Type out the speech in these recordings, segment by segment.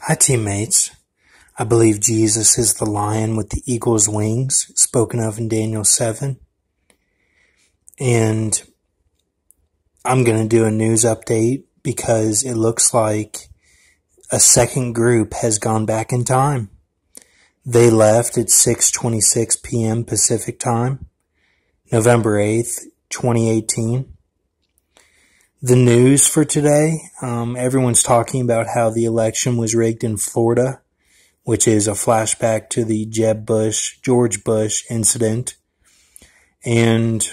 Hi, teammates. I believe Jesus is the lion with the eagle's wings, spoken of in Daniel 7. And I'm going to do a news update because it looks like a second group has gone back in time. They left at 6:26 p.m. Pacific time, November 8th, 2018. The news for today, everyone's talking about how the election was rigged in Florida, which is a flashback to the George Bush incident. And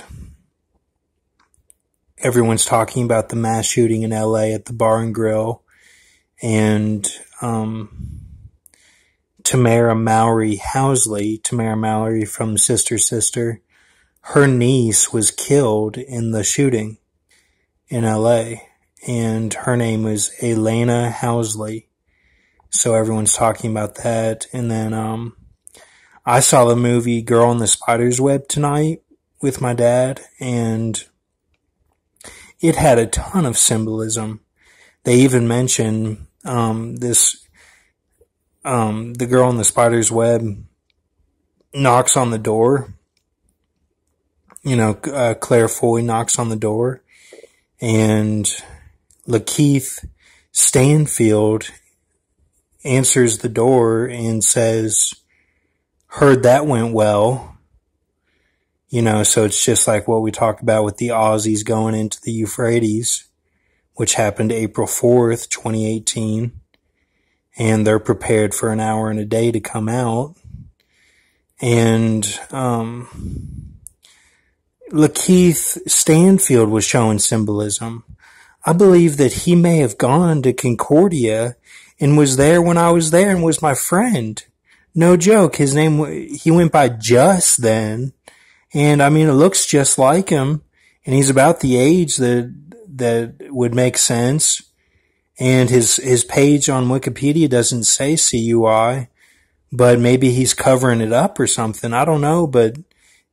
everyone's talking about the mass shooting in LA at the Bar and Grill. And Tamara Mallory from Sister Sister, her niece was killed in the shooting in LA, and her name was Elena Housley. So everyone's talking about that. And then I saw the movie Girl in the Spider's Web tonight with my dad, and it had a ton of symbolism. They even mention the girl in the spider's web knocks on the door. Claire Foy knocks on the door, and Lakeith Stanfield answers the door and says, "Heard that went well." So it's just like what we talked about with the Aussies going into the Euphrates, which happened April 4th, 2018. And they're prepared for an hour and a day to come out. And Lakeith Stanfield was showing symbolism. I believe that he may have gone to Concordia and was there when I was there and was my friend. No joke. He went by Just then. And it looks just like him. And he's about the age that would make sense. And his page on Wikipedia doesn't say CUI, but maybe he's covering it up or something. I don't know, but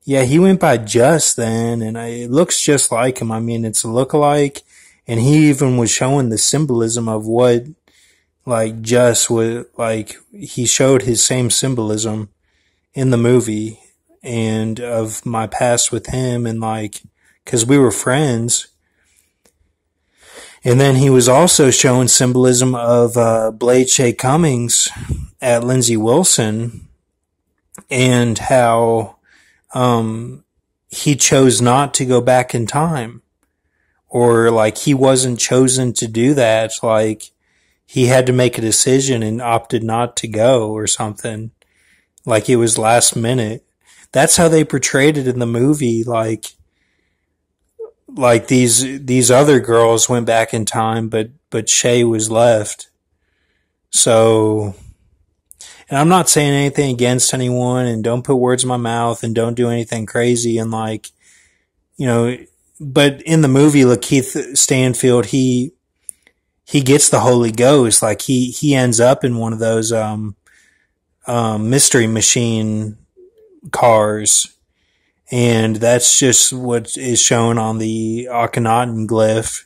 yeah, he went by Just then, and it looks just like him. It's a lookalike, and he even was showing the symbolism of what, Just would, he showed his same symbolism in the movie, and of my past with him, and 'cause we were friends. And then he was also showing symbolism of Blade Shay Cummings at Lindsey Wilson, and how he chose not to go back in time, or he wasn't chosen to do that. He had to make a decision and opted not to go or something. It was last minute. That's how they portrayed it in the movie. These other girls went back in time, but Shay was left. So, and I'm not saying anything against anyone, and don't put words in my mouth, and don't do anything crazy, and but in the movie, Lakeith Stanfield, he gets the Holy Ghost. He ends up in one of those mystery machine cars. And that's just what is shown on the Akhenaten glyph.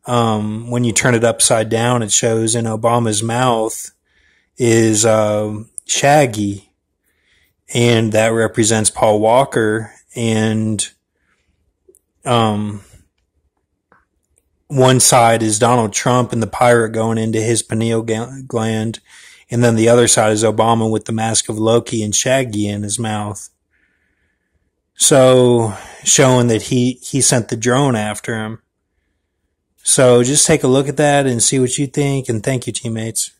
When you turn it upside down, it shows in Obama's mouth is Shaggy. And that represents Paul Walker. And one side is Donald Trump and the pirate going into his pineal gland. And then the other side is Obama with the mask of Loki and Shaggy in his mouth. So, showing that he sent the drone after him. So, just take a look at that and see what you think, and thank you, teammates.